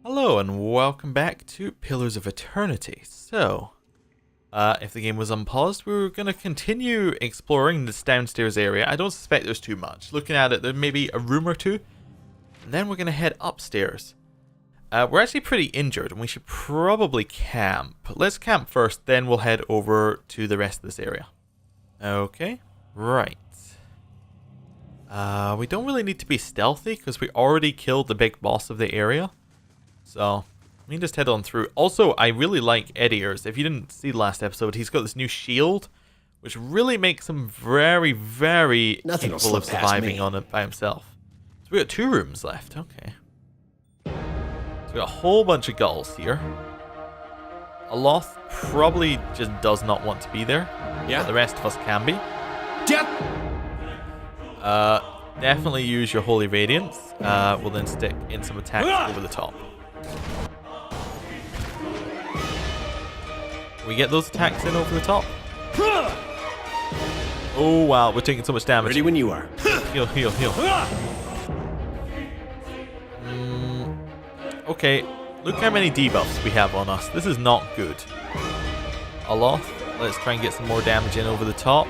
Hello and welcome back to Pillars of Eternity. So, if the game was unpaused, we were going to continue exploring this downstairs area. I don't suspect there's too much. Looking at it, there may be a room or two. And then we're going to head upstairs. We're actually pretty injured and we should probably camp. Let's camp first, then we'll head over to the rest of this area. Okay, right. We don't really need to be stealthy because we already killed the big boss of the area. So, we can just head on through. Also, I really like Edier's. If you didn't see the last episode, he's got this new shield, which really makes him very, very capable of surviving on it by himself. So we got 2 rooms left. Okay. So we got a whole bunch of gulls here. Aloth probably just does not want to be there. Yeah. But the rest of us can be. Yep. Definitely use your Holy Radiance. We'll then stick in some attacks over the top. We get those attacks in over the top. Oh wow, we're taking so much damage. Ready when you are. Heal, heal, heal. Okay, look how many debuffs we have on us. This is not good. Aloth, let's try and get some more damage in over the top.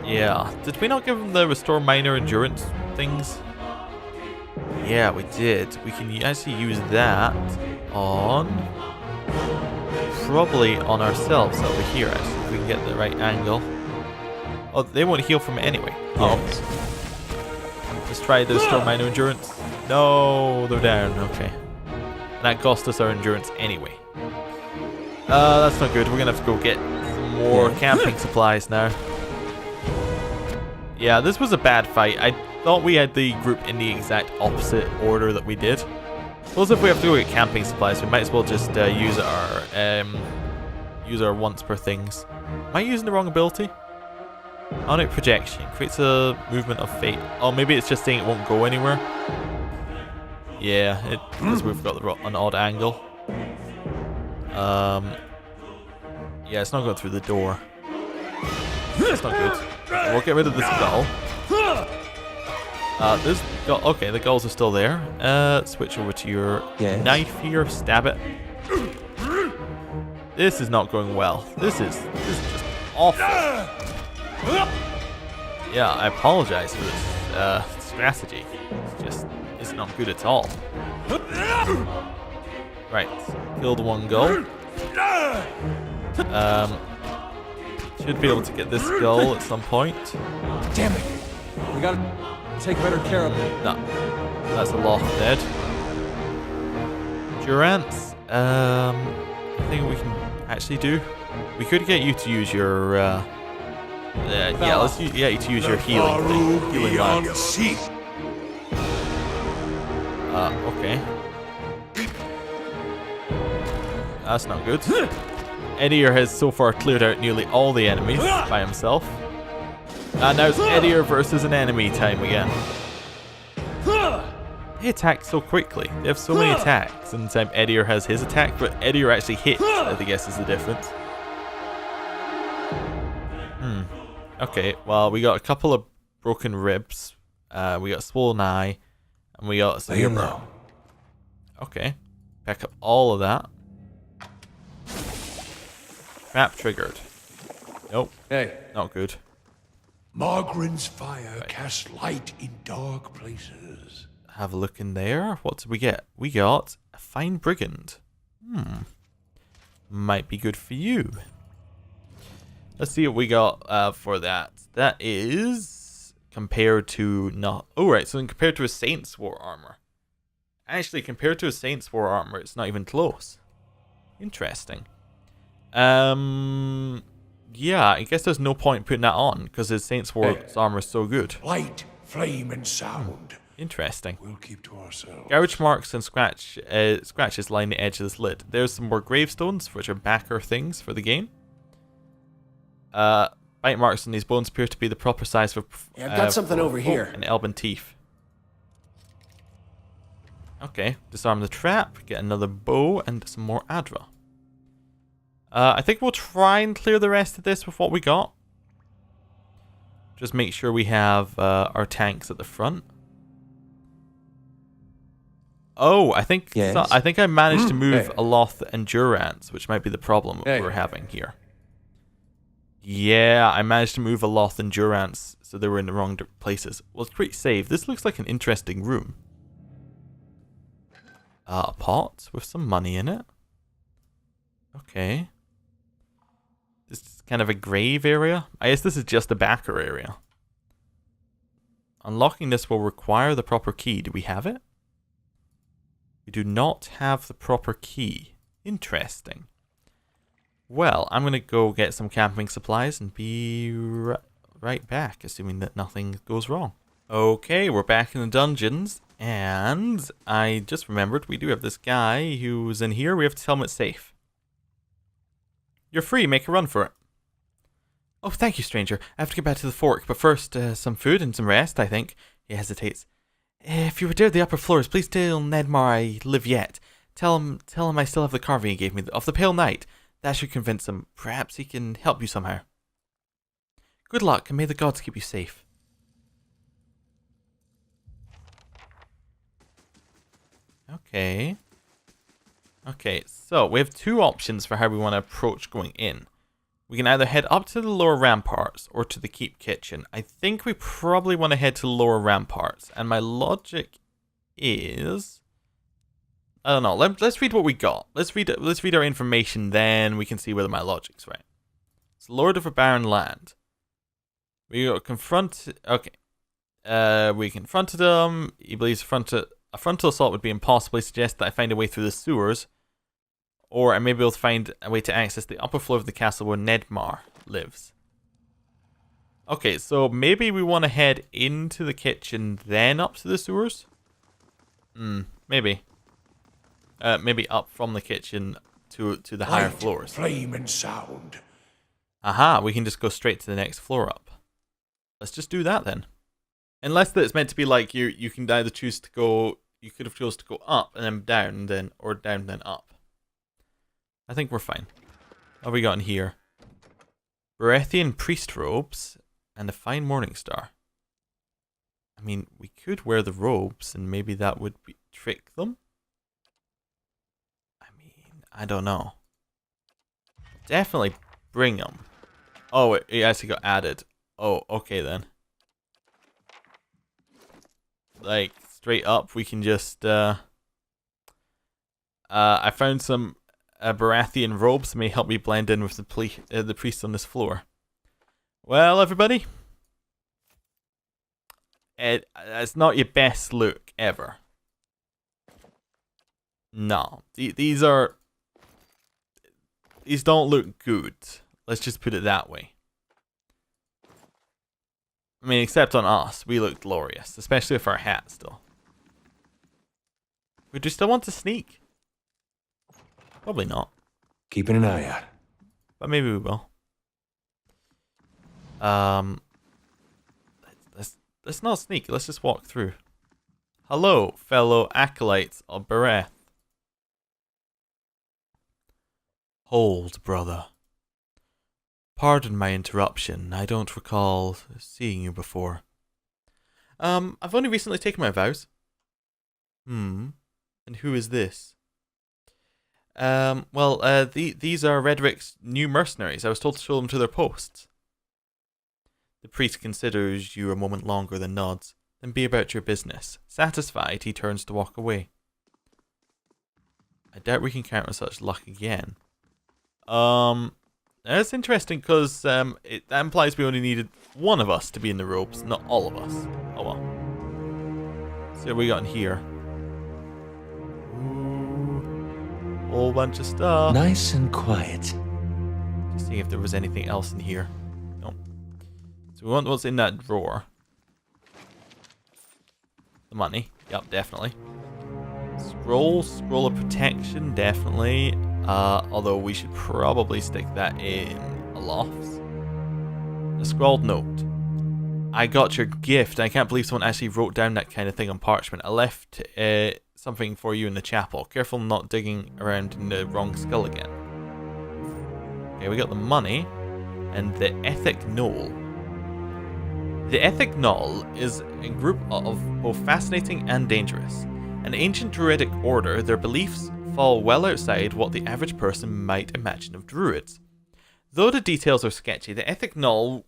Yeah. Did we not give him the restore minor endurance things? Yeah, we did. We can actually use that on... probably on ourselves over here, actually, if we can get the right angle. Oh, they won't heal from it anyway. Oh. Let's try the restore minor endurance. No, they're down. Okay. And that cost us our endurance anyway. That's not good. We're gonna have to go get some more camping supplies now. Yeah, this was a bad fight. I thought we had the group in the exact opposite order that we did. Suppose if we have to go get camping supplies, we might as well just use our once per things. Am I using the wrong ability? Onic projection creates a movement of fate. Oh, maybe it's just saying it won't go anywhere. Yeah, because we've got an odd angle. Yeah, it's not going through the door. That's not good. We'll get rid of this gull. Okay, the gulls are still there. Switch over to your knife here. Stab it. This is not going well. This is just awful. Yeah, I apologize for this strategy. It's not good at all. Right, killed one gull. Should be able to get this gull at some point. Damn it! We gotta take better care of it. No, that's a lot dead. Durance, I think we can actually do. We could get you to use your. Let's get you to use your healing thing. Healing line. Okay. That's not good. Edier has so far cleared out nearly all the enemies by himself. And now it's Edier versus an enemy time again. They attack so quickly. They have so many attacks. And time Edier has his attack, but Edier actually hits, I guess is the difference. Okay, well, we got a couple of broken ribs. We got a swollen eye. And we got some... Okay. Back up all of that. Trap triggered. Nope. Hey. Not good. Margaren's fire casts light in dark places. Have a look in there. What did we get? We got a fine brigand. Might be good for you. Let's see what we got for that. That is compared to not. Oh right, so compared to a Saint's War armor. Actually, compared to a Saint's War armor, it's not even close. Interesting. Yeah, I guess there's no point putting that on because his Saint's War's armor is so good. Light, flame, and sound. Interesting. We'll keep to ourselves. Gouge marks and scratches line the edge of this lid. There's some more gravestones, which are backer things for the game. Bite marks on these bones appear to be the proper size for. I've got something over here. And elven teeth. Okay, disarm the trap, get another bow, and some more Adra. I think we'll try and clear the rest of this with what we got. Just make sure we have our tanks at the front. Oh, I think I managed to move a Loth Endurance, which might be the problem we're having here. Yeah, I managed to move a Loth Endurance, so they were in the wrong places. Well, it's pretty safe. This looks like an interesting room. A pot with some money in it. Okay. This is kind of a grave area. I guess this is just a backer area. Unlocking this will require the proper key. Do we have it? We do not have the proper key. Interesting. Well, I'm going to go get some camping supplies and be right back, assuming that nothing goes wrong. Okay, we're back in the dungeons, and I just remembered we do have this guy who's in here. We have to tell him it's safe. You're free, make a run for it. Oh, thank you, stranger. I have to get back to the fork, but first, some food and some rest, I think. He hesitates. If you would dare the upper floors, please tell Nedmar I live yet. Tell him I still have the carving he gave me of the Pale Knight. That should convince him. Perhaps he can help you somehow. Good luck, and may the gods keep you safe. Okay. Okay, so we have two options for how we want to approach going in. We can either head up to the lower ramparts or to the keep kitchen. I think we probably want to head to the lower ramparts. And my logic is... I don't know. Let's read what we got. Let's read our information, then we can see whether my logic's right. It's Lord of a barren land. We got confront... Okay. We confronted him. He believes a frontal assault would be impossible. He suggests that I find a way through the sewers. Or I may be able to find a way to access the upper floor of the castle where Nedmar lives. Okay, so maybe we want to head into the kitchen, then up to the sewers? Maybe. Maybe up from the kitchen to the higher floors. Flame and sound. Aha, we can just go straight to the next floor up. Let's just do that then. Unless that it's meant to be like you can either choose to go... You could have chose to go up and then down, then or down then up. I think we're fine. What have we got in here? Berethian priest robes and a fine morning star. I mean, we could wear the robes and maybe that would trick them. I mean, I don't know. Definitely bring them. Oh, it actually got added. Oh, okay then. Like, straight up, we can just... I found some... Berethian robes may help me blend in with the priest on this floor. Well, everybody, it's not your best look ever. No, these don't look good. Let's just put it that way. I mean, except on us, we look glorious, especially with our hat still. Would you still want to sneak? Probably not. Keeping an eye out. But maybe we will. Let's not sneak. Let's just walk through. Hello, fellow acolytes of Bereth. Hold, brother. Pardon my interruption. I don't recall seeing you before. I've only recently taken my vows. And who is this? These are Raedric's new mercenaries. I was told to show them to their posts. The priest considers you a moment longer than nods. Then be about your business. Satisfied, he turns to walk away. I doubt we can count on such luck again. That's interesting because that implies we only needed one of us to be in the robes, not all of us. Oh well. So what we got in here? Ooh, whole bunch of stuff. Nice and quiet. Just seeing if there was anything else in here. No. So we want what's in that drawer. The money. Yep, definitely. Scroll of protection, definitely. Although we should probably stick that in a loft. A scrawled note. I got your gift. I can't believe someone actually wrote down that kind of thing on parchment. I left something for you in the chapel. Careful not digging around in the wrong skull again. Okay, we got the money and the ethic knoll. The Ethic Null is a group of both fascinating and dangerous. An ancient druidic order, their beliefs fall well outside what the average person might imagine of druids. Though the details are sketchy, the Ethic Null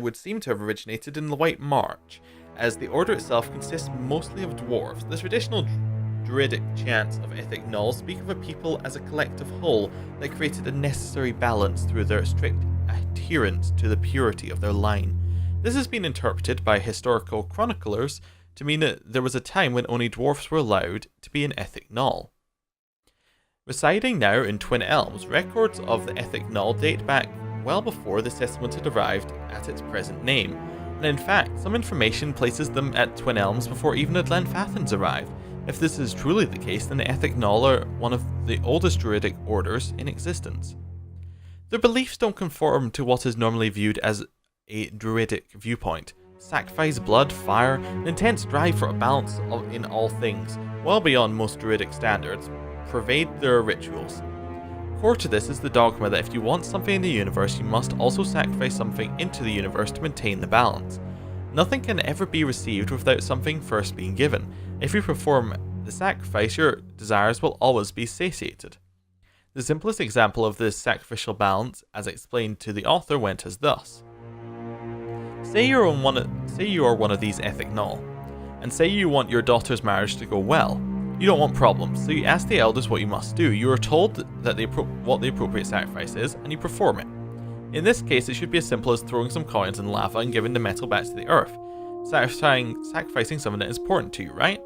would seem to have originated in the White March, as the order itself consists mostly of dwarves. The traditional druidic chants of Ethic Null speak of a people as a collective whole that created a necessary balance through their strict adherence to the purity of their line. This has been interpreted by historical chroniclers to mean that there was a time when only dwarfs were allowed to be an Ethic Null. Residing now in Twin Elms, records of the Ethic Null date back well before the settlement had arrived at its present name, and in fact, some information places them at Twin Elms before even the Glenfathans arrived. If this is truly the case, then the Ethic Null are one of the oldest druidic orders in existence. Their beliefs don't conform to what is normally viewed as a druidic viewpoint. Sacrifice, blood, fire, an intense drive for a balance in all things, well beyond most druidic standards, pervade their rituals. Core to this is the dogma that if you want something in the universe, you must also sacrifice something into the universe to maintain the balance. Nothing can ever be received without something first being given. If you perform the sacrifice, your desires will always be satiated. The simplest example of this sacrificial balance, as explained to the author, went as thus. Say you are one of these Ethic Null, and say you want your daughter's marriage to go well. You don't want problems, so you ask the elders what you must do. You are told that what the appropriate sacrifice is, and you perform it. In this case, it should be as simple as throwing some coins in lava and giving the metal back to the earth. Sacrificing something that is important to you, right?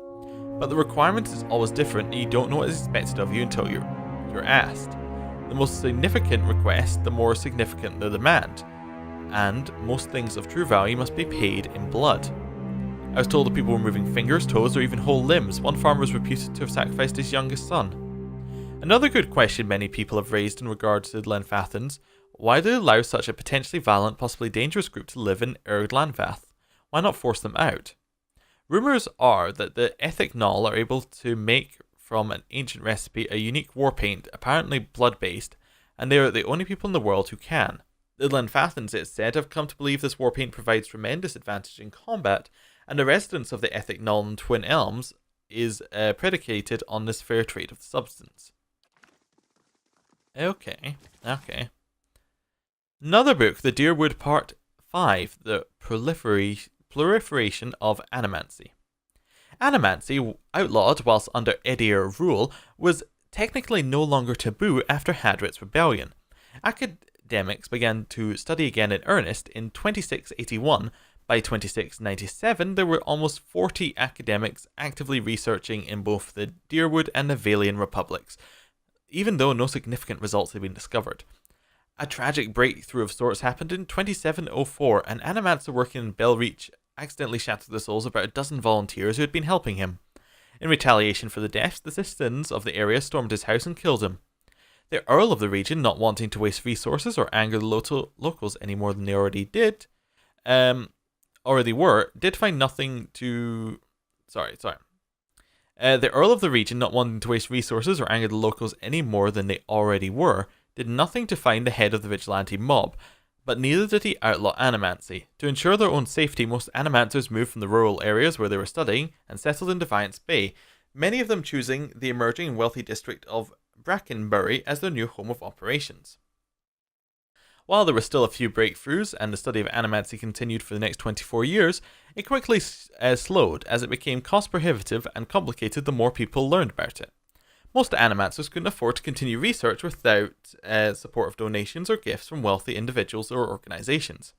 But the requirement is always different, and you don't know what is expected of you until you're asked. The most significant request, the more significant the demand, and most things of true value must be paid in blood. I was told that people were moving fingers, toes, or even whole limbs. One farmer was reputed to have sacrificed his youngest son. Another good question many people have raised in regard to the Glenfathans: why do they allow such a potentially violent, possibly dangerous group to live in Glenfath? Why not force them out? Rumours are that the Ethic Null are able to make from an ancient recipe a unique war paint, apparently blood-based, and they are the only people in the world who can. The Glenfathans, it is said, have come to believe this war paint provides tremendous advantage in combat, and the residence of the Ethic Null in Twin Elms is predicated on this fair trade of the substance. Okay. Another book, The Dyrwood Part 5, The Proliferation of Animancy. Animancy, outlawed whilst under Eora rule, was technically no longer taboo after Hadric's rebellion. Academics began to study again in earnest in 2681. By 2697, there were almost 40 academics actively researching in both the Dyrwood and the Valian republics, even though no significant results had been discovered. A tragic breakthrough of sorts happened in 2704. An animancer working in Belreach accidentally shattered the souls of about a dozen volunteers who had been helping him. In retaliation for the deaths, the citizens of the area stormed his house and killed him. The Earl of the region, not wanting to waste resources or anger the locals any more than they already find nothing to... The Earl of the region, not wanting to waste resources or anger the locals any more than they already were, did nothing to find the head of the vigilante mob, but neither did he outlaw animancy. To ensure their own safety, most animancers moved from the rural areas where they were studying and settled in Defiance Bay, many of them choosing the emerging and wealthy district of Brackenbury as their new home of operations. While there were still a few breakthroughs and the study of animancy continued for the next 24 years, it quickly slowed as it became cost prohibitive and complicated the more people learned about it. Most animancers couldn't afford to continue research without support of donations or gifts from wealthy individuals or organizations.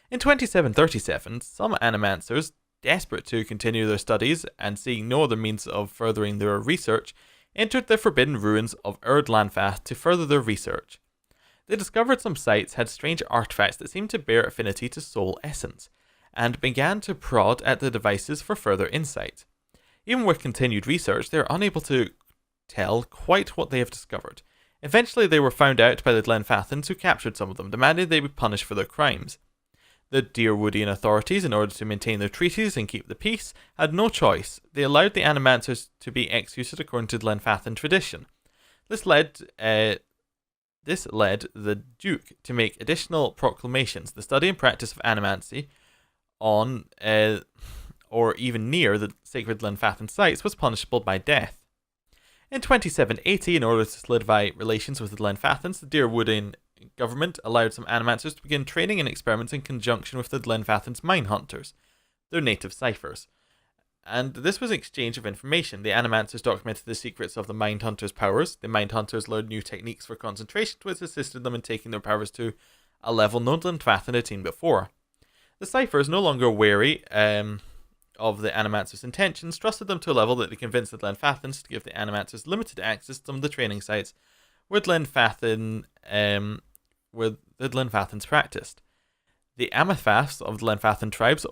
In 2737, some animancers, desperate to continue their studies and seeing no other means of furthering their research, entered the forbidden ruins of Glenfath to further their research. They discovered some sites had strange artifacts that seemed to bear affinity to soul essence, and began to prod at the devices for further insight. Even with continued research, they are unable to tell quite what they have discovered. Eventually they were found out by the Glenfathans, who captured some of them, demanding they be punished for their crimes. The Dyrwoodian authorities, in order to maintain their treaties and keep the peace, had no choice. They allowed the animancers to be executed according to Glenfathan tradition. This led the Duke to make additional proclamations. The study and practice of animancy on or even near the sacred Lenfathan sites was punishable by death. In 2780, in order to solidify relations with the Lenfathans, the Dyrwoodian government allowed some animancers to begin training and experiments in conjunction with the Lenfathans' mine hunters, their native ciphers. And this was an exchange of information. The animancers documented the secrets of the mind hunters' powers. The mind hunters learned new techniques for concentration, which assisted them in taking their powers to a level no Lenfathan had seen before. The ciphers, no longer wary of the animancers' intentions, trusted them to a level that they convinced the Lenfathans to give the animancers limited access to some of the training sites where the Lenfathans practiced. The Amathas of the Lenfathan tribes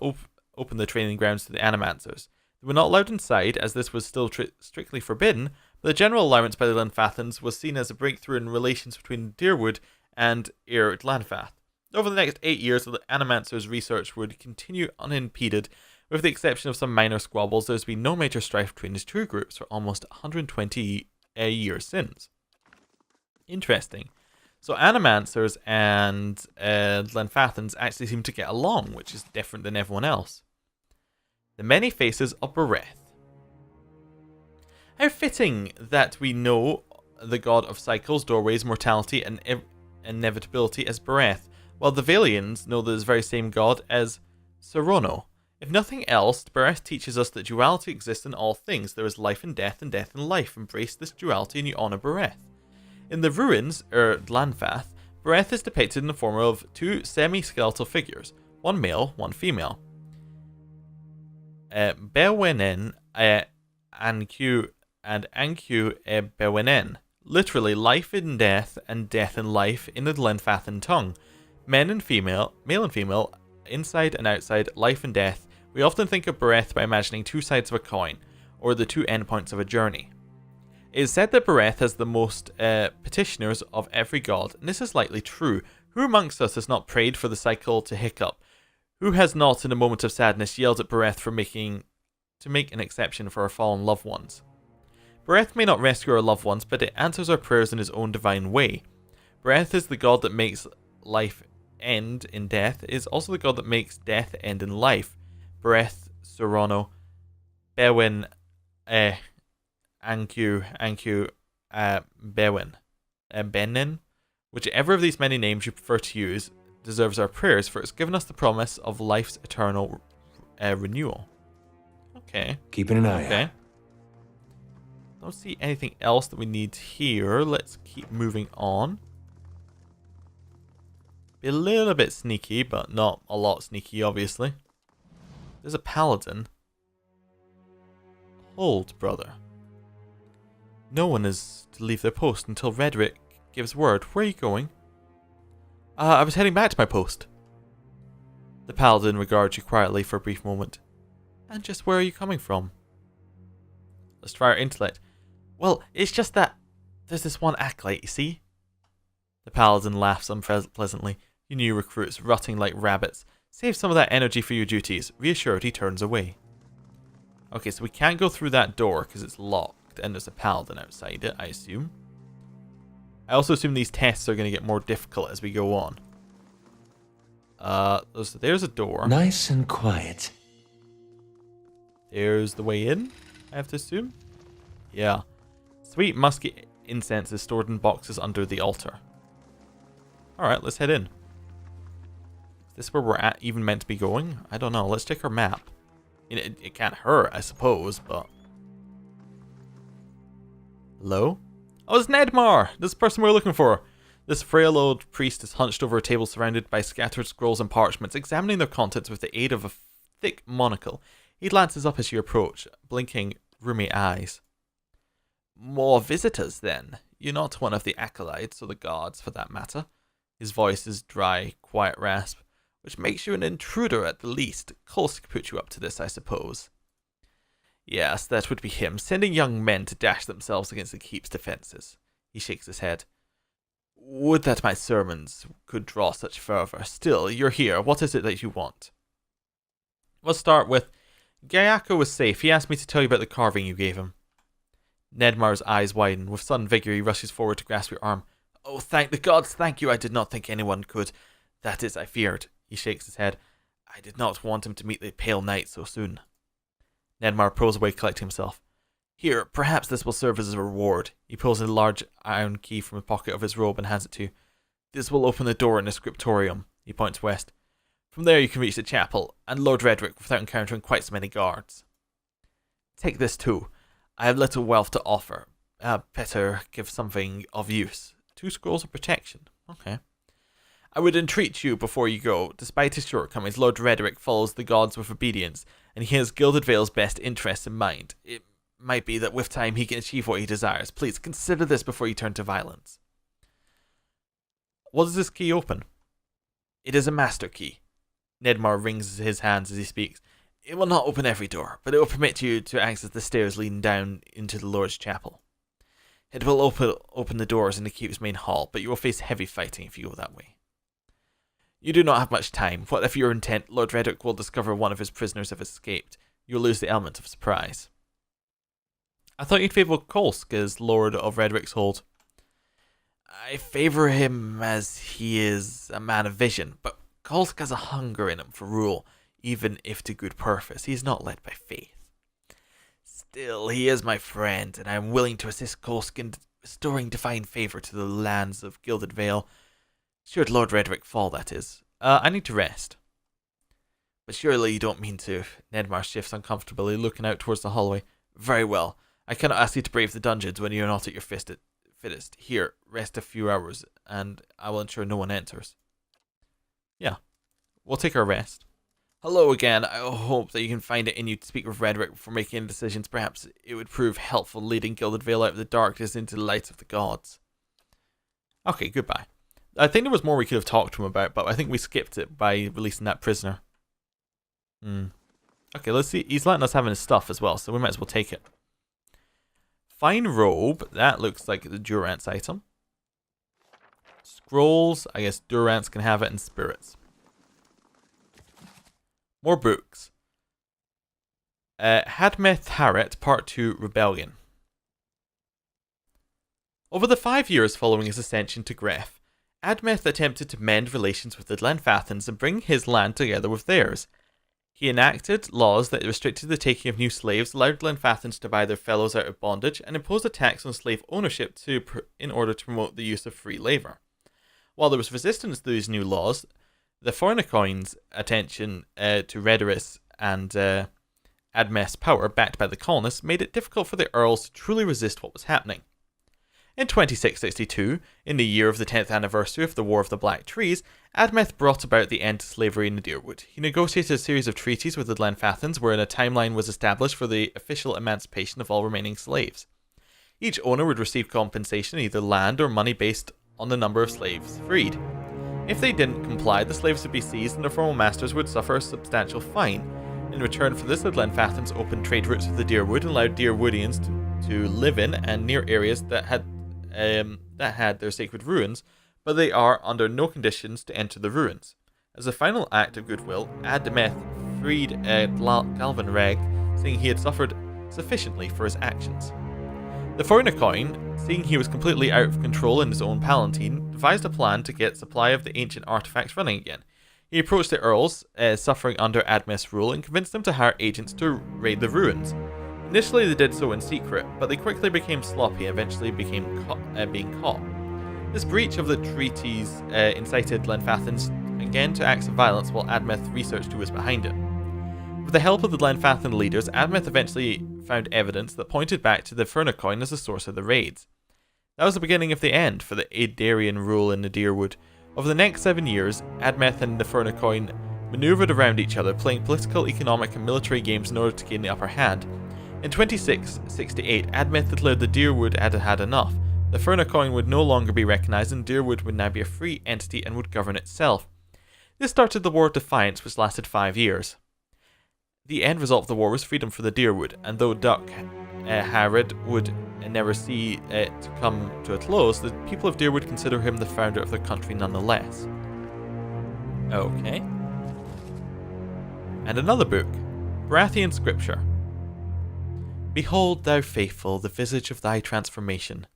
opened the training grounds to the animancers. They were not allowed inside, as this was still strictly forbidden, but the general allowance by the Lenfathans was seen as a breakthrough in relations between Dyrwood and Eora Lenfath. Over the next 8 years, the animancers' research would continue unimpeded. With the exception of some minor squabbles, there's been no major strife between these two groups for almost 120 years since. Interesting. So animancers and Lenfathans actually seem to get along, which is different than everyone else. The many faces of Bereth. How fitting that we know the god of cycles, doorways, mortality, and inevitability as Bereth, while the Valians know this very same god as Serono. If nothing else, Bereth teaches us that duality exists in all things. There is life and death in life. Embrace this duality and you honor Bereth. In the ruins, Lanfath, Bereth is depicted in the form of two semi-skeletal figures, one male, one female. Bewenen Anku and Anku Bewenen. Literally, life and death in life in the Lenfathan tongue. Male and female, inside and outside, life and death. We often think of Bereth by imagining two sides of a coin, or the two endpoints of a journey. It is said that Bereth has the most petitioners of every god, and this is likely true. Who amongst us has not prayed for the cycle to hiccup? Who has not, in a moment of sadness, yelled at Bereth to make an exception for our fallen loved ones? Bereth may not rescue our loved ones, but it answers our prayers in his own divine way. Bereth is the god that makes life end in death. It is also the god that makes death end in life. Bereth, Serono, Bewin, Anku, Bewin, Benin. Whichever of these many names you prefer to use deserves our prayers, for it's given us the promise of life's eternal renewal. Okay. Keeping an eye out. Don't see anything else that we need here. Let's keep moving on. Be a little bit sneaky, but not a lot sneaky, obviously. There's a paladin. Hold, brother. No one is to leave their post until Raedric gives word. Where are you going? I was heading back to my post. The paladin regards you quietly for a brief moment. And just where are you coming from? Let's try our intellect. Well, it's just that there's this one acolyte, you see? The paladin laughs unpleasantly. You new recruits, rutting like rabbits. Save some of that energy for your duties. Reassured, he turns away. Okay, so we can't go through that door because it's locked and there's a paladin outside it, I assume. I also assume these tests are going to get more difficult as we go on. There's a door. Nice and quiet. There's the way in, I have to assume. Yeah. Sweet musky incense is stored in boxes under the altar. Alright, let's head in. Is this where we're even meant to be going? I don't know. Let's check our map. It can't hurt, I suppose, but... Hello? Oh, it's Nedmar! This is the person we're looking for. This frail old priest is hunched over a table surrounded by scattered scrolls and parchments, examining their contents with the aid of a thick monocle. He glances up as you approach, blinking rheumy eyes. More visitors, then. You're not one of the acolytes, or the guards, for that matter. His voice is dry, quiet rasp, which makes you an intruder at the least. Kolsk put you up to this, I suppose. Yes, that would be him, sending young men to dash themselves against the keep's defences. He shakes his head. Would that my sermons could draw such fervour. Still, you're here. What is it that you want? We'll start with, Gayako was safe. He asked me to tell you about the carving you gave him. Nedmar's eyes widen. With sudden vigour, he rushes forward to grasp your arm. Oh, thank the gods, thank you. I did not think anyone could. That is, I feared. He shakes his head. I did not want him to meet the Pale Knight so soon. Nedmar pulls away, collecting himself. Here, perhaps this will serve as a reward. He pulls a large iron key from the pocket of his robe and hands it to you. This will open the door in the scriptorium. He points west. From there you can reach the chapel, and Lord Raedric without encountering quite so many guards. Take this too. I have little wealth to offer. Better give something of use. 2 scrolls of protection. Okay. I would entreat you before you go. Despite his shortcomings, Lord Raedric follows the gods with obedience, and he has Gilded Vale's best interests in mind. It might be that with time he can achieve what he desires. Please consider this before you turn to violence. What does this key open? It is a master key. Nedmar wrings his hands as he speaks. It will not open every door, but it will permit you to access the stairs leading down into the Lord's chapel. It will open the doors in the keep's main hall, but you will face heavy fighting if you go that way. You do not have much time. Whatever your intent, Lord Raedric will discover one of his prisoners have escaped. You will lose the element of surprise. I thought you'd favour Kolsk as Lord of Raedric's hold. I favour him as he is a man of vision, but Kolsk has a hunger in him for rule, even if to good purpose. He is not led by faith. Still, he is my friend, and I am willing to assist Kolsk in restoring divine favour to the lands of Gilded Vale. Should Lord Raedric fall, that is. I need to rest. But surely you don't mean to. Nedmar shifts uncomfortably, looking out towards the hallway. Very well. I cannot ask you to brave the dungeons when you are not at your fittest. Here, rest a few hours, and I will ensure no one enters. Yeah, we'll take our rest. Hello again. I hope that you can find it in you to speak with Raedric before making any decisions. Perhaps it would prove helpful leading Gilded Vale out of the darkness into the light of the gods. Okay, goodbye. I think there was more we could have talked to him about, but I think we skipped it by releasing that prisoner. Okay, let's see. He's letting us have his stuff as well, so we might as well take it. Fine robe. That looks like the Durance item. Scrolls. I guess Durance can have it, and spirits. More books. Hadmeth Harret, Part 2, Rebellion. Over the 5 years following his ascension to Gref, Admeth attempted to mend relations with the Glenfathans and bring his land together with theirs. He enacted laws that restricted the taking of new slaves, allowed Glenfathans to buy their fellows out of bondage, and imposed a tax on slave ownership in order to promote the use of free labour. While there was resistance to these new laws, the Fornicoin's attention to Raedric and Admeth's power, backed by the colonists, made it difficult for the Earls to truly resist what was happening. In 2662, in the year of the 10th anniversary of the War of the Black Trees, Admeth brought about the end to slavery in the Dyrwood. He negotiated a series of treaties with the Glenfathans wherein a timeline was established for the official emancipation of all remaining slaves. Each owner would receive compensation, either land or money, based on the number of slaves freed. If they didn't comply, the slaves would be seized and their former masters would suffer a substantial fine. In return for this, the Glenfathans opened trade routes with the Dyrwood and allowed Dyrwoodians to live in and near areas that had their sacred ruins, but they are under no conditions to enter the ruins. As a final act of goodwill, Admeth freed Galvan Reg, saying he had suffered sufficiently for his actions. The Fornicoin, seeing he was completely out of control in his own palatine, devised a plan to get supply of the ancient artifacts running again. He approached the Earls, suffering under Admeth's rule, and convinced them to hire agents to raid the ruins. Initially they did so in secret, but they quickly became sloppy and eventually became being caught. This breach of the treaties incited Glenfathans again to acts of violence, while Admeth researched who was behind it. With the help of the Glenfathan leaders, Admeth eventually found evidence that pointed back to the Fornicoin as the source of the raids. That was the beginning of the end for the Adarian rule in the Dyrwood. Over the next 7 years, Admeth and the Fornicoin maneuvered around each other, playing political, economic and military games in order to gain the upper hand. In 2668, Admeth declared the Dyrwood had had enough. The Fornicoin would no longer be recognised, and Dyrwood would now be a free entity and would govern itself. This started the War of Defiance, which lasted 5 years. The end result of the war was freedom for the Dyrwood, and though Duck Harrod would never see it come to a close, the people of Dyrwood consider him the founder of their country nonetheless. Okay. And another book, Baratheon Scripture. Behold, thou faithful, the visage of thy transformation.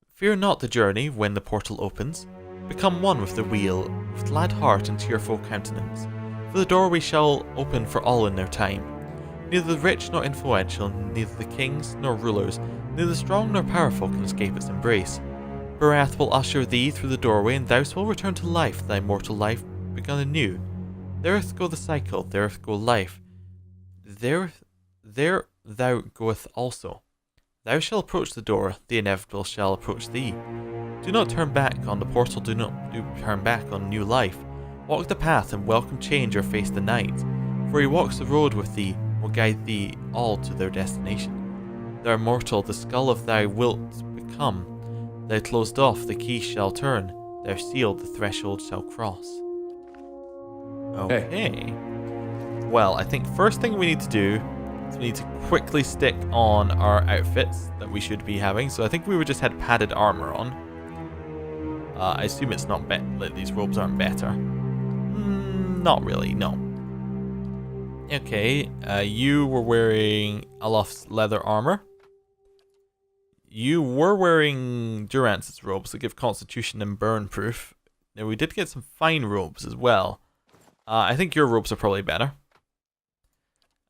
Fear not the journey when the portal opens. Become one with the wheel, with glad heart and cheerful countenance. For the doorway shall open for all in their time. Neither the rich nor influential, neither the kings nor rulers, neither strong nor powerful can escape its embrace. Barath will usher thee through the doorway, and thou will return to life, thy mortal life begun anew. There'th go the cycle, there'th go life. There thou goeth also. Thou shalt approach the door, the inevitable shall approach thee. Do not turn back on the portal, do turn back on new life. Walk the path and welcome change or face the night. For he walks the road with thee, will guide thee all to their destination. Thou mortal, the skull of thou wilt become. Thou closed off, the key shall turn. Thou sealed, the threshold shall cross. Okay. Hey. Well, I think first thing we need to do is we need to quickly stick on our outfits that we should be having. So I think we would just had padded armor on. I assume it's not like these robes aren't better. Not really, no. Okay, you were wearing Alof's leather armor. You were wearing Durance's robes that give constitution and burn proof. Now we did get some fine robes as well. I think your robes are probably better.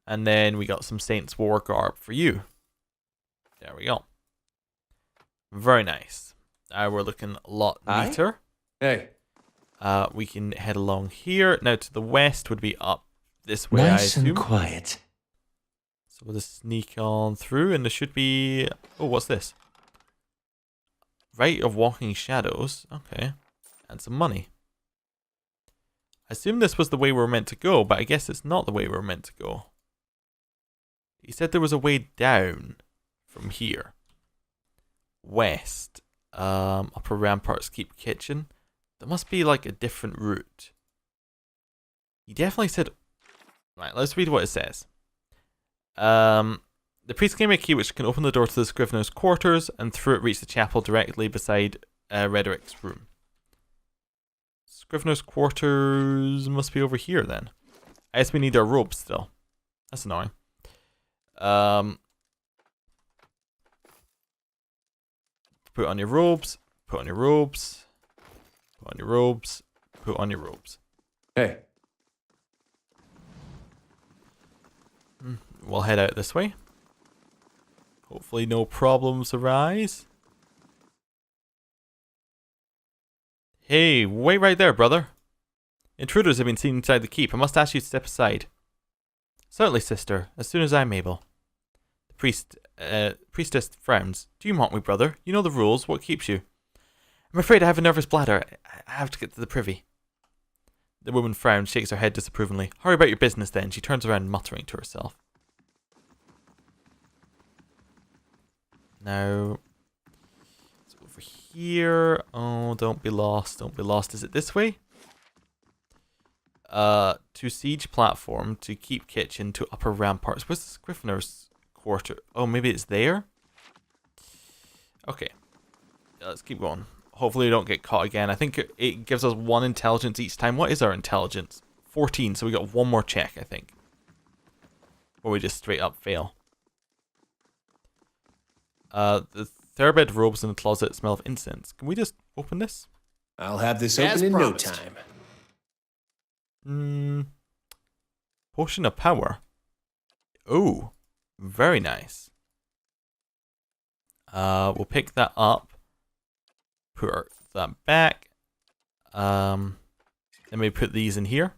And then we got some Saints War garb for you. There we go. Very nice. We're looking a lot neater. Hey. We can head along here. Now to the west would be up this way, I Nice assume. and quiet. So we'll just sneak on through, and there should be... Oh, what's this? Rite of Walking Shadows. Okay. And some money. I assume this was the way we were meant to go, but I guess it's not the way we were meant to go. He said there was a way down from here. West. Upper Ramparts Keep Kitchen. There must be like a different route. He definitely said... Right, let's read what it says. The priest gave me a key which can open the door to the Scrivener's quarters, and through it reach the chapel directly beside Raedric's room. Scrivener's quarters must be over here then. I guess we need our robes still. That's annoying. Put on your robes. Put on your robes. Put on your robes. Put on your robes. Hey. We'll head out this way. Hopefully no problems arise. Hey, wait right there, brother. Intruders have been seen inside the keep. I must ask you to step aside. Certainly, sister, as soon as I'm able. The priestess frowns. Do you mock me, brother? You know the rules. What keeps you? I'm afraid I have a nervous bladder. I have to get to the privy. The woman frowns, shakes her head disapprovingly. Hurry about your business then. She turns around, muttering to herself. Now, it's over here. Oh, don't be lost. Don't be lost. Is it this way? To siege platform, to keep kitchen, to upper ramparts. Where's the Scrivener's quarter? Oh, maybe it's there? Okay. Let's keep going. Hopefully we don't get caught again. I think it gives us 1 intelligence each time. What is our intelligence? 14, so we got 1 more check, I think. Or we just straight up fail. The Thoroughbred robes in the closet smell of incense. Can we just open this? I'll have this As open in promised. no time. Potion of power. Oh, very nice. We'll pick that up. Put that back. Then we put these in here.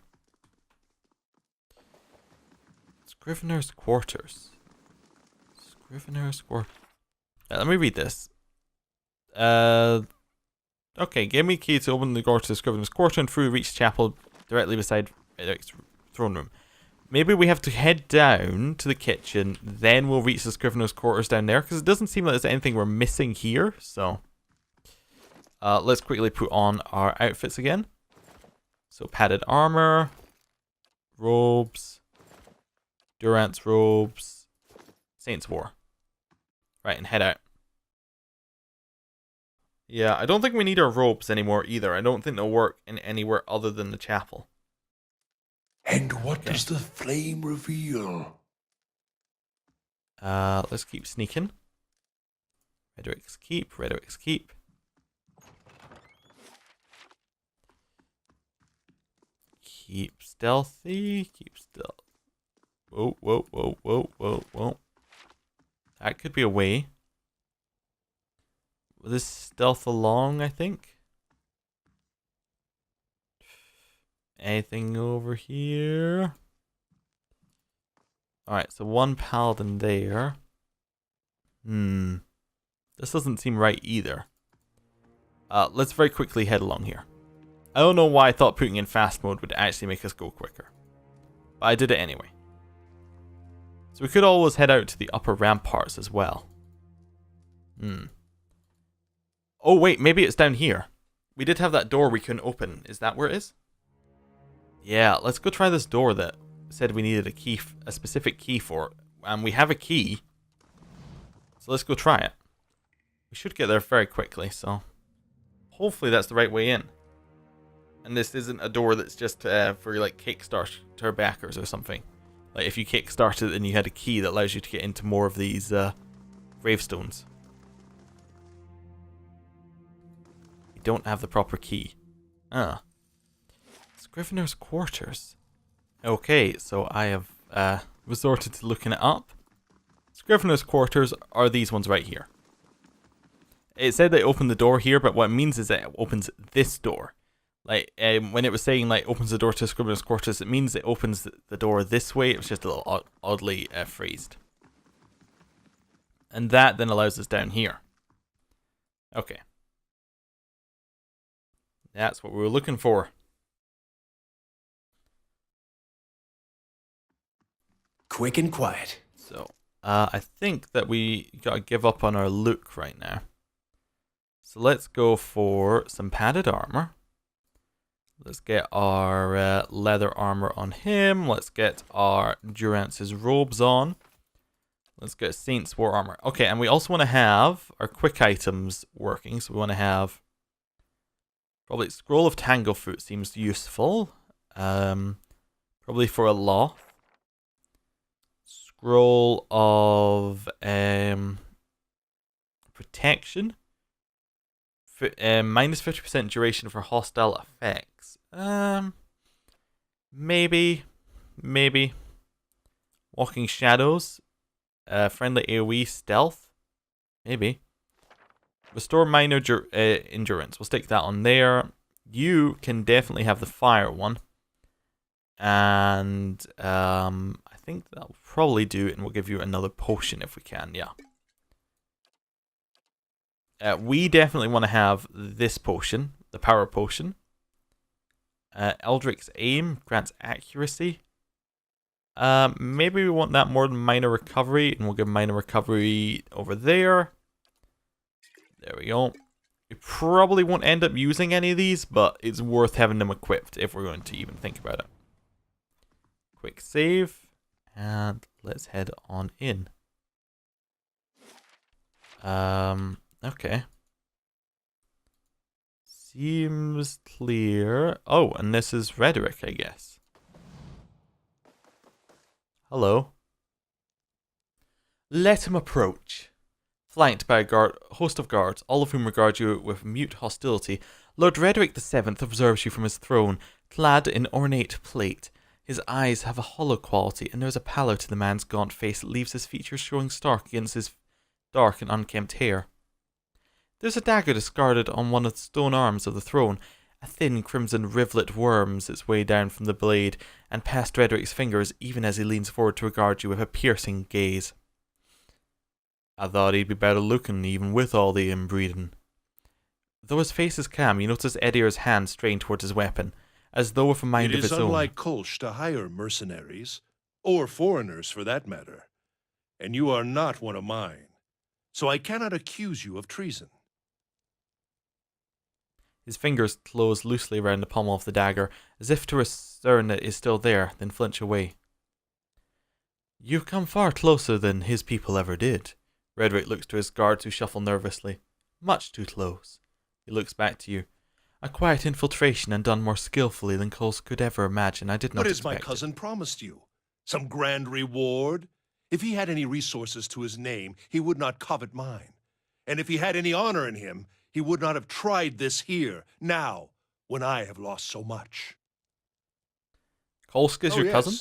Scrivener's quarters. Scrivener's quarters. Let me read this. Okay, give me key to open the door to the Scrivener's quarter and through reach chapel directly beside Raedric's throne room. Maybe we have to head down to the kitchen, then we'll reach the Scrivener's quarters down there, because it doesn't seem like there's anything we're missing here, so... let's quickly put on our outfits again. So padded armor, robes, Durance robes, Saints War. Right, and head out. Yeah, I don't think we need our robes anymore either. I don't think they'll work in anywhere other than the chapel. And what does the flame reveal? Let's keep sneaking. Raedric's keep, Raedric's keep. Keep stealthy. Keep stealth. Whoa, whoa, whoa, whoa, whoa, whoa. That could be a way. Will this stealth along, I think? Anything over here? Alright, so one paladin there. This doesn't seem right either. Let's very quickly head along here. I don't know why I thought putting in fast mode would actually make us go quicker. But I did it anyway. So we could always head out to the upper ramparts as well. Oh wait, maybe it's down here. We did have that door we couldn't open. Is that where it is? Yeah, let's go try this door that said we needed a key, a specific key for. And we have a key. So let's go try it. We should get there very quickly, so hopefully that's the right way in. And this isn't a door that's just for like Kickstarter backers or something. Like if you kickstarted it and you had a key that allows you to get into more of these gravestones. We don't have the proper key. Scrivener's quarters. Okay, so I have resorted to looking it up. Scrivener's quarters are these ones right here. It said they opened the door here, but what it means is that it opens this door. Like, when it was saying, like, opens the door to Scrivener's quarters, it means it opens the door this way. It was just a little oddly phrased. And that then allows us down here. Okay. That's what we were looking for. Quick and quiet. So, I think that we gotta give up on our look right now. So let's go for some padded armor. Let's get our leather armor on him. Let's get our Durance's robes on. Let's get Saint's war armor. Okay, and we also want to have our quick items working. So we want to have probably Scroll of Tanglefoot seems useful. Probably for a loft. Scroll of Protection. Minus 50% duration for hostile effects. Maybe. Walking Shadows. Friendly AoE stealth. Maybe. Restore minor endurance. We'll stick that on there. You can definitely have the fire one. And I think that'll probably do it, and we'll give you another potion if we can, yeah. We definitely want to have this potion, the power potion. Eldric's Aim grants accuracy. Maybe we want that more than minor recovery, and we'll give minor recovery over there. There we go. We probably won't end up using any of these, but it's worth having them equipped if we're going to even think about it. Quick save, and let's head on in. Okay. Seems clear. Oh, and this is Raedric, I guess. Hello. Let him approach. Flanked by a host of guards, all of whom regard you with mute hostility, Lord Raedric VII observes you from his throne, clad in ornate plate. His eyes have a hollow quality, and there is a pallor to the man's gaunt face that leaves his features showing stark against his dark and unkempt hair. There's a dagger discarded on one of the stone arms of the throne. A thin crimson rivulet worms its way down from the blade and past Raedric's fingers even as he leans forward to regard you with a piercing gaze. I thought he'd be better looking even with all the inbreeding. Though his face is calm, you notice Edier's hand strain towards his weapon, as though with a mind of its own. It is unlike Kolsch to hire mercenaries, or foreigners for that matter, and you are not one of mine, so I cannot accuse you of treason. His fingers close loosely around the pommel of the dagger, as if to discern that it is still there, then flinch away. You've come far closer than his people ever did. Raedric looks to his guards who shuffle nervously. Much too close. He looks back to you. A quiet infiltration and done more skillfully than Kolsch could ever imagine. I did not expect it. What has my cousin promised you? Some grand reward? If he had any resources to his name, he would not covet mine. And if he had any honor in him, he would not have tried this here, now, when I have lost so much. Kolsk is your cousin?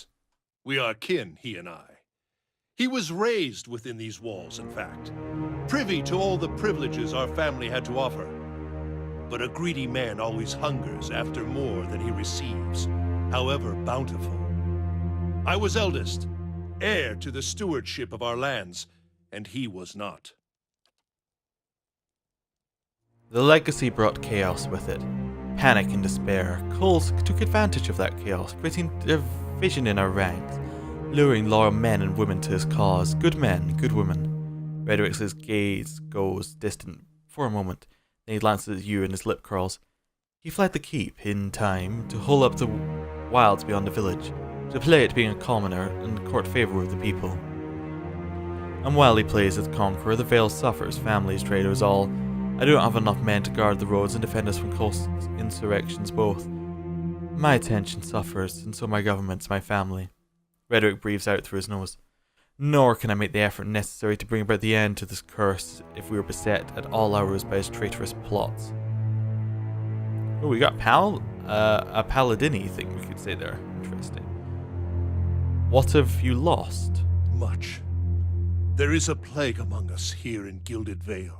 We are kin, he and I. He was raised within these walls, in fact, privy to all the privileges our family had to offer. But a greedy man always hungers after more than he receives, however bountiful. I was eldest, heir to the stewardship of our lands, and he was not. The legacy brought chaos with it. Panic and despair. Kolsk took advantage of that chaos, creating division in our ranks, luring loyal men and women to his cause. Good men, good women. Raedric's gaze goes distant for a moment. Then he glances at you and his lip curls. He fled the keep in time to hole up the wilds beyond the village, to play at being a commoner and court favour with the people. And while he plays as conqueror, the Vale suffers, families, traders, all. I don't have enough men to guard the roads and defend us from Kolsk's insurrections both. My attention suffers, and so my government's my family. Raedric breathes out through his nose. Nor can I make the effort necessary to bring about the end to this curse if we are beset at all hours by his traitorous plots. Oh, we got a paladini thing we could say there. Interesting. What have you lost? Much. There is a plague among us here in Gilded Vale.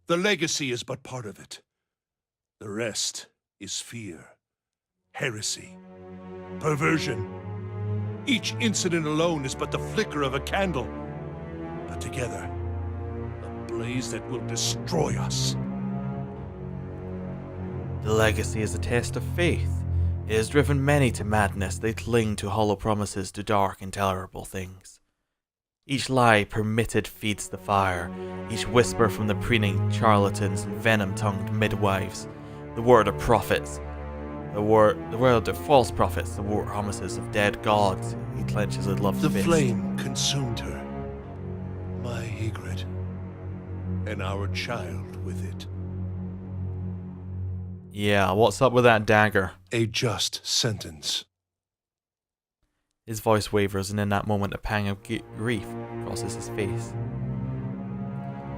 The legacy is but part of it. The rest is fear, heresy, perversion. Each incident alone is but the flicker of a candle, but together, a blaze that will destroy us. The legacy is a test of faith. It has driven many to madness. They cling to hollow promises, to dark, intolerable things. Each lie permitted feeds the fire, each whisper from the preening charlatans and venom-tongued midwives, the word of prophets, the word of false prophets, the war promises of dead gods. He clenches his loved fist. The flame consumed her, my Ygritte, and our child with it. Yeah, what's up with that dagger? A just sentence. His voice wavers, and in that moment a pang of grief crosses his face.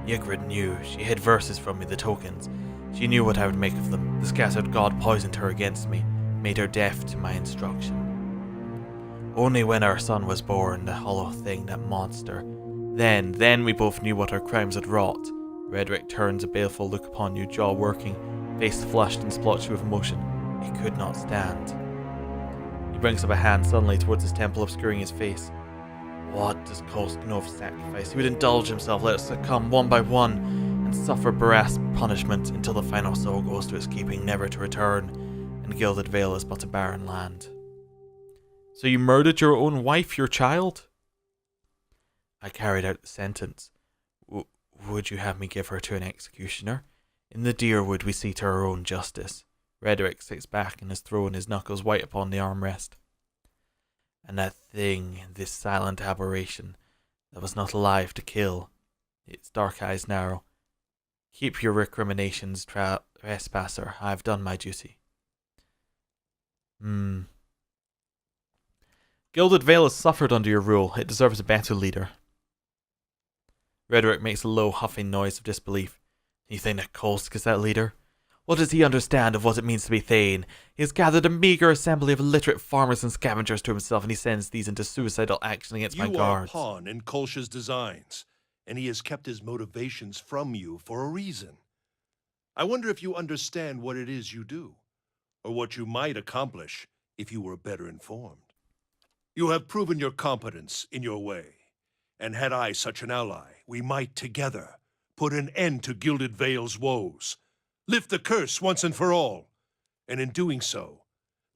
Ygritte knew. She hid verses from me, the tokens. She knew what I would make of them. The scattered god poisoned her against me, made her deaf to my instruction. Only when our son was born, the hollow thing, that monster, then we both knew what our crimes had wrought. Raedric turns a baleful look upon you, jaw working, face flushed and splotchy with emotion. He could not stand. He brings up a hand suddenly towards his temple, obscuring his face. What does Kolsk know of sacrifice? He would indulge himself, let us succumb one by one, and suffer brass punishment until the final soul goes to its keeping, never to return, and Gilded Vale is but a barren land. So you murdered your own wife, your child? I carried out the sentence. Would you have me give her to an executioner? In the Dyrwood we see to our own justice. Raedric sits back in his throne, his knuckles white upon the armrest. And that thing, this silent aberration, that was not alive to kill, its dark eyes narrow. Keep your recriminations, trespasser. I have done my duty. Gilded Vale has suffered under your rule. It deserves a better leader. Raedric makes a low, huffing noise of disbelief. You think that Kolsk is that leader? What does he understand of what it means to be Thane? He has gathered a meagre assembly of illiterate farmers and scavengers to himself, and he sends these into suicidal action against my guards. You are a pawn in Kolsch's designs, and he has kept his motivations from you for a reason. I wonder if you understand what it is you do, or what you might accomplish if you were better informed. You have proven your competence in your way, and had I such an ally, we might together put an end to Gilded Vale's woes, lift the curse once and for all, and in doing so,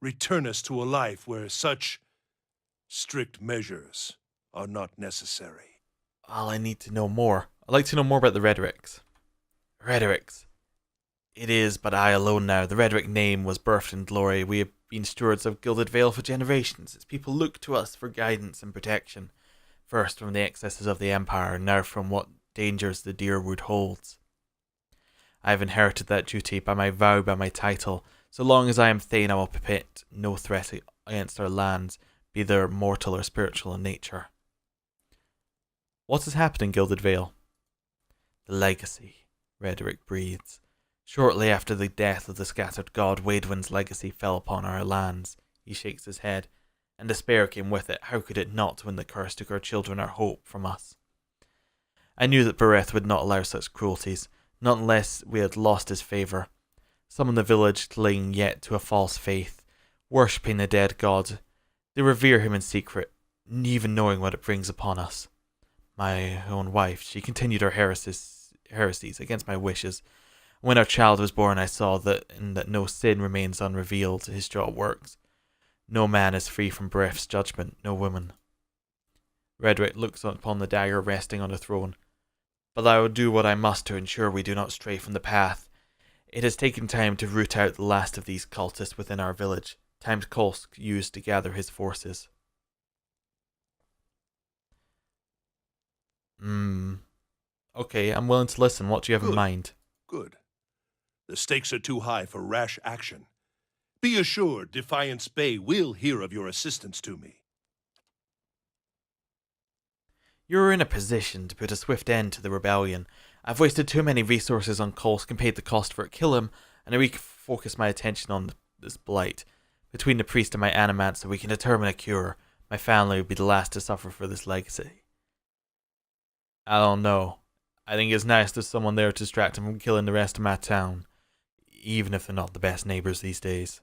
return us to a life where such strict measures are not necessary. Well, I need to know more. I'd like to know more about the Raedrics. Raedrics. It is but I alone now. The Raedric name was birthed in glory. We have been stewards of Gilded Vale for generations. Its people look to us for guidance and protection. First from the excesses of the Empire, now from what dangers the Dyrwood holds. I have inherited that duty by my vow, by my title. So long as I am Thane, I will permit no threat against our lands, be they mortal or spiritual in nature. What has happened in Gilded Vale? The legacy, Raedric breathes. Shortly after the death of the scattered god, Waidwen's legacy fell upon our lands. He shakes his head. And despair came with it. How could it not when the curse took our children, our hope, from us? I knew that Bereth would not allow such cruelties, not unless we had lost his favour. Some in the village cling yet to a false faith, worshipping the dead god. They revere him in secret, even knowing what it brings upon us. My own wife, she continued her heresies against my wishes. When our child was born, I saw that no sin remains unrevealed to his jaw works. No man is free from Bereth's judgment, no woman. Raedric looks upon the dagger resting on the throne. But I will do what I must to ensure we do not stray from the path. It has taken time to root out the last of these cultists within our village, time Kolsk used to gather his forces. Okay, I'm willing to listen. What do you have in mind? Good. The stakes are too high for rash action. Be assured Defiance Bay will hear of your assistance to me. You're in a position to put a swift end to the rebellion. I've wasted too many resources on Kolsk and paid the cost for it. Kill him, and I refocus my attention on this blight. Between the priest and my animancer, we can determine a cure. My family would be the last to suffer for this legacy. I don't know. I think it's nice there's someone there to distract him from killing the rest of my town, even if they're not the best neighbours these days.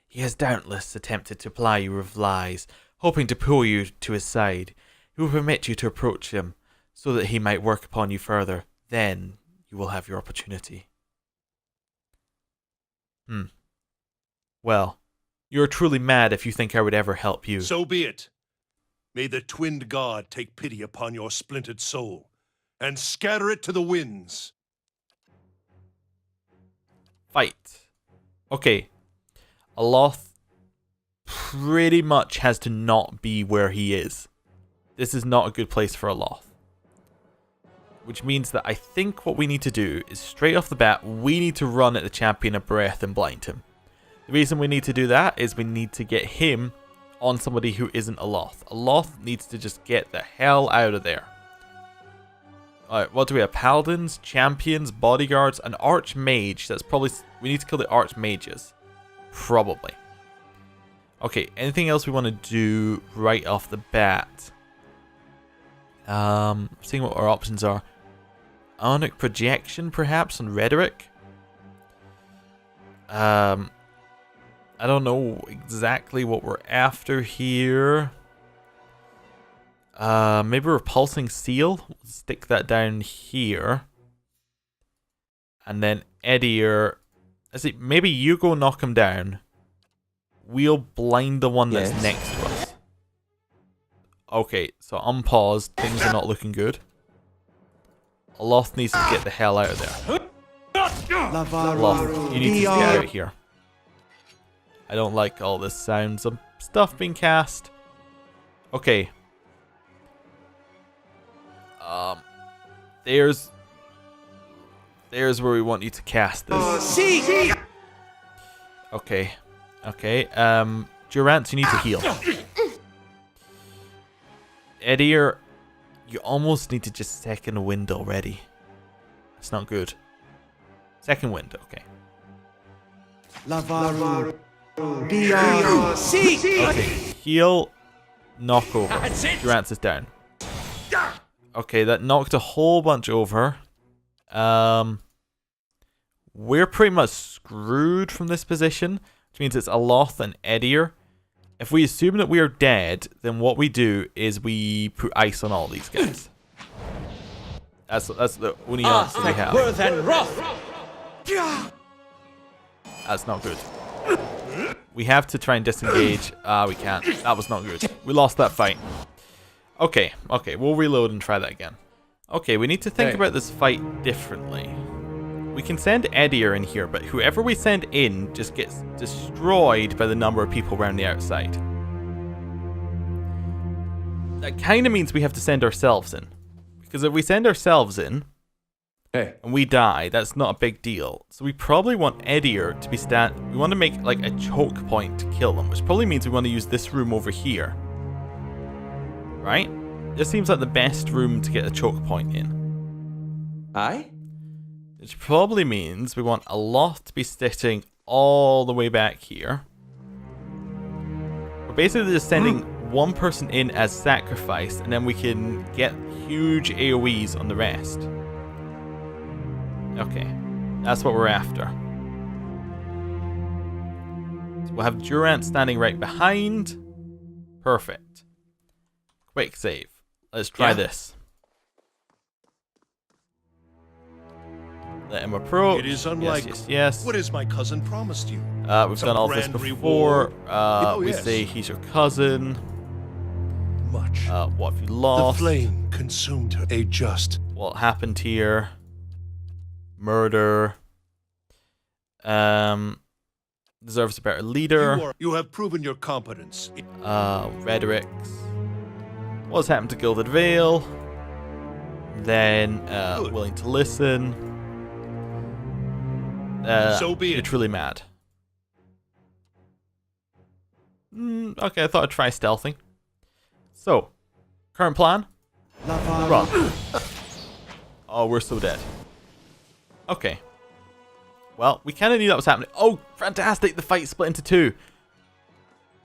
He has doubtless attempted to ply you with lies, hoping to pull you to his side. He will permit you to approach him, so that he might work upon you further. Then you will have your opportunity. Well, you're truly mad if you think I would ever help you. So be it. May the twinned god take pity upon your splintered soul, and scatter it to the winds. Fight. Okay. Aloth pretty much has to not be where he is. This is not a good place for Aloth. Which means that I think what we need to do is straight off the bat, we need to run at the champion of breath and blind him. The reason we need to do that is we need to get him on somebody who isn't Aloth. Aloth needs to just get the hell out of there. Alright, what do we have? Paladins, champions, bodyguards, an archmage. That's probably... We need to kill the archmages. Probably. Okay, anything else we want to do right off the bat? Seeing what our options are. Ionic projection, perhaps, on Raedric? I don't know exactly what we're after here. Maybe repulsing seal. We'll stick that down here. And then Edier. Maybe you go knock him down. We'll blind the one that's next to us. Okay, so unpause. Things are not looking good. Aloth needs to get the hell out of there. Aloth, you need to get out of here. I don't like all this sounds of stuff being cast. Okay. There's where we want you to cast this. Okay. Okay. Durant, you need to heal. Edier, you almost need to just second wind already. That's not good. Second wind, okay. Okay, heal, knock over. Durant is down. Okay, that knocked a whole bunch over. We're pretty much screwed from this position, which means it's Aloth and Edier. If we assume that we are dead, then what we do is we put ice on all these guys. That's the only answer we have. That's not good. We have to try and disengage. We can't. That was not good. We lost that fight. Okay, we'll reload and try that again. Okay, we need to think about this fight differently. We can send Edier in here, but whoever we send in just gets destroyed by the number of people around the outside. That kind of means we have to send ourselves in. Because if we send ourselves in, and we die, that's not a big deal. So we probably want Edier to be we want to make like a choke point to kill them, which probably means we want to use this room over here. Right? This seems like the best room to get a choke point in. Aye? Which probably means we want Aloth to be sitting all the way back here. We're basically just sending one person in as sacrifice, and then we can get huge AoEs on the rest. Okay, that's what we're after. So we'll have Durant standing right behind. Perfect. Quick save. Let's try this. Let him approach. It is unlike yes. what has my cousin promised you? We've done all this grand before. reward. We Yes. say he's your cousin. Much. What have you The lost? flame consumed her. A just. What happened here? Murder. Deserves a better leader. You have proven your competence. Raedric. What's happened to Gilded Vale? Then, willing to listen. So be it. You're truly mad. Okay, I thought I'd try stealthing. So, current plan? Run. Oh, we're so dead. Okay. Well, we kind of knew that was happening. Oh, fantastic! The fight split into two.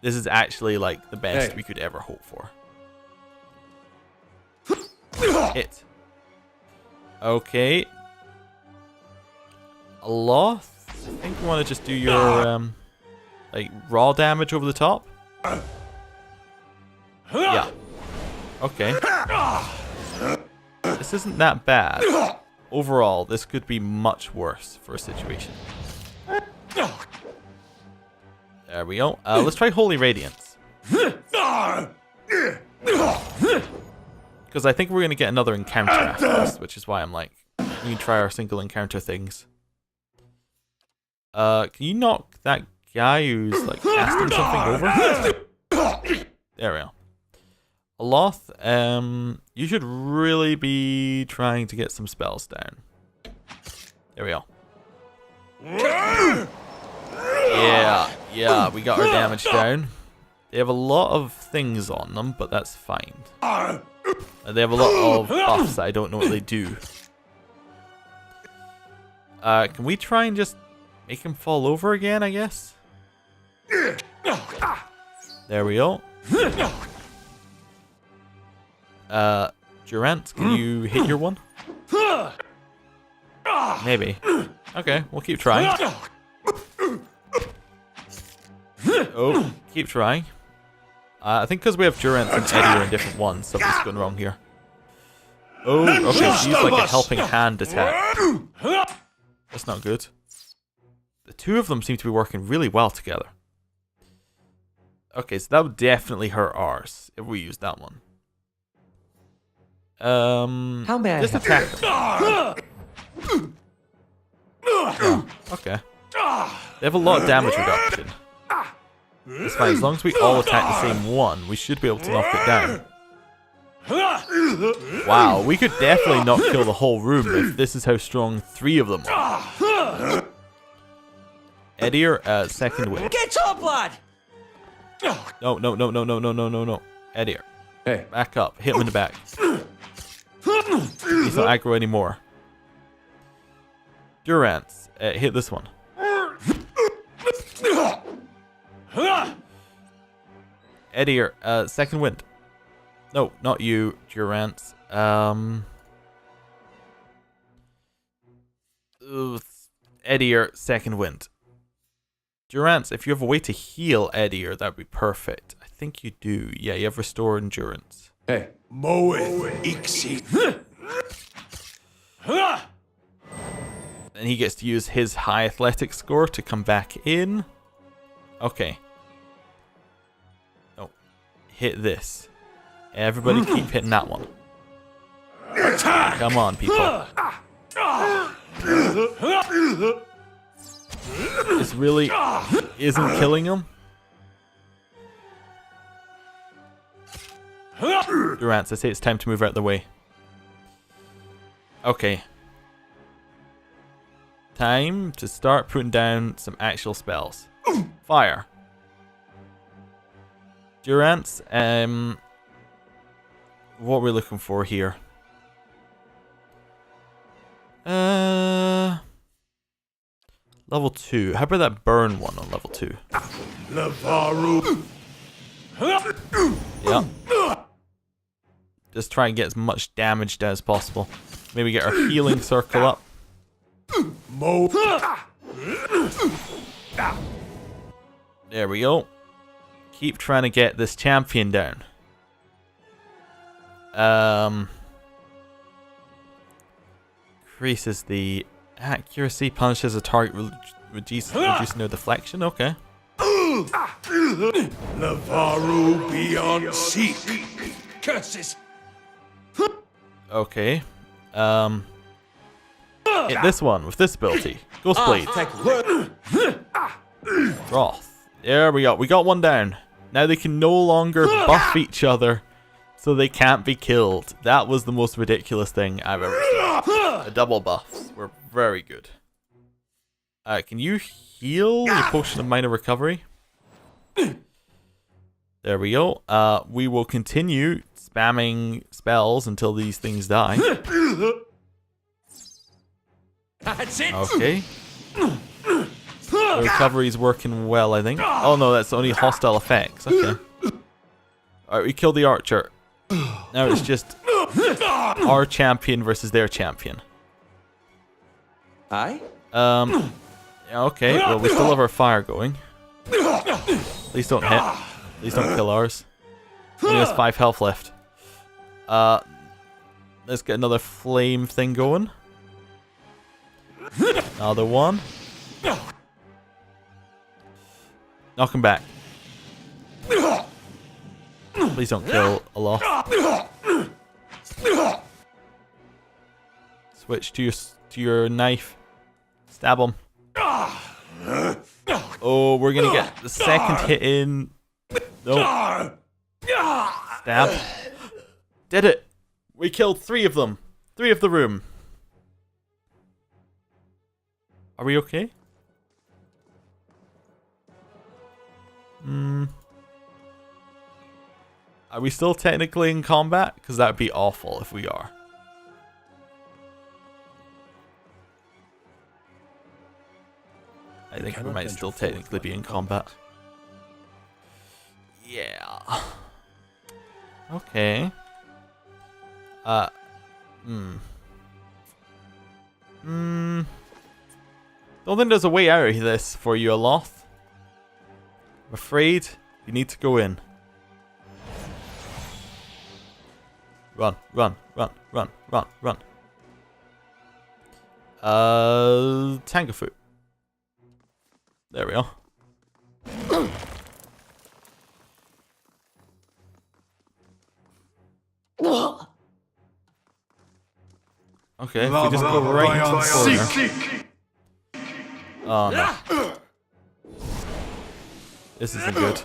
This is actually like the best we could ever hope for. Hit. Okay. Aloth, I think we want to just do your like raw damage over the top. Yeah. Okay. This isn't that bad. Overall, this could be much worse for a situation. There we go. Let's try Holy Radiance. Because I think we're going to get another encounter after this, which is why I'm like, we can try our single encounter things. Can you knock that guy who's like casting something over? There we go. Aloth, you should really be trying to get some spells down. There we go. Yeah, we got our damage down. They have a lot of things on them, but that's fine. They have a lot of buffs that I don't know what they do. Can we try and just make him fall over again, I guess? There we go. Durant, can you hit your one? Maybe. Okay, we'll keep trying. Oh, keep trying. I think because we have Durant and Eddie are in different ones, something's going wrong here. Oh, okay, she's like a helping hand attack. That's not good. The two of them seem to be working really well together. Okay, so that would definitely hurt ours if we use that one. How bad? Just attack them. Oh, okay. They have a lot of damage reduction. It's fine, as long as we all attack the same one, we should be able to knock it down. Wow, we could definitely not kill the whole room if this is how strong three of them are. Edir, second wind. Get your blood! No. Edir. Hey. Back up. Hit him in the back. He's not aggro anymore. Durance, hit this one. Edir, second wind. No, not you, Durance. Edir, second wind. Durance, if you have a way to heal Edir, that would be perfect. I think you do. Yeah, you have restore endurance. Hey. Moeth Ixi. And he gets to use his high athletics score to come back in. Okay. Oh. Hit this. Everybody keep hitting that one. Come on, people. This really isn't killing him. Durance, I say it's time to move out of the way. Okay. Time to start putting down some actual spells. Fire. Durance, what are we looking for here? Level 2. How about that burn one on level 2? Lavaru. Yep. Just try and get as much damage down as possible. Maybe get our healing circle up. There we go. Keep trying to get this champion down. Increases the accuracy, punishes a target, reducing no deflection. Okay. Navarro beyond seek. Curses. Okay. Hit this one with this ability. Ghost Blade. Froth. There we go. We got one down. Now they can no longer buff each other, so they can't be killed. That was the most ridiculous thing I've ever seen. The double buffs were very good. Can you heal your potion of minor recovery? There we go. We will continue spamming spells until these things die. That's it. Okay. The recovery's working well, I think. Oh no, that's only hostile effects. Okay. Alright, we killed the archer. Now it's just our champion versus their champion. Aye? Yeah, okay, well we still have our fire going. Please don't hit. Please don't kill ours. Only has 5 health left. Let's get another flame thing going. Another one. Knock him back. Please don't kill Aloth. Switch to your knife. Stab him. Oh, we're gonna get the second hit in. No. Stab. Did it. We killed 3 of them. 3 of the room. Are we okay? Are we still technically in combat? Because that would be awful if we are. I think we might still technically be in combat. Yeah. Okay. Don't think there's a way out of this for you, Aloth. I'm afraid you need to go in. Run, run, run, run, run, run. Tangerfoot. There we are. Okay, if we just go right into the corner. Oh no. This isn't good.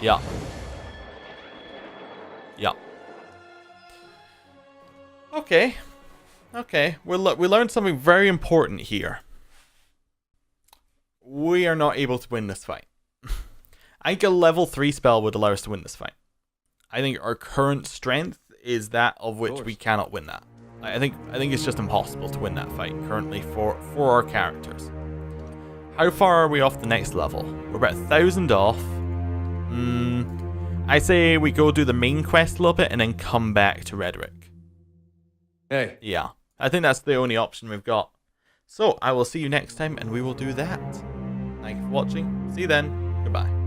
Yeah. Yeah. Okay. Okay. We learned something very important here. We are not able to win this fight. I think a level 3 spell would allow us to win this fight. I think our current strength is that of which we cannot win that. I think it's just impossible to win that fight currently for our characters. How far are we off the next level? We're about 1,000 off. I say we go do the main quest a little bit and then come back to Raedric. Hey. Yeah, I think that's the only option we've got. So I will see you next time and we will do that. Thank you for watching. See you then. Goodbye.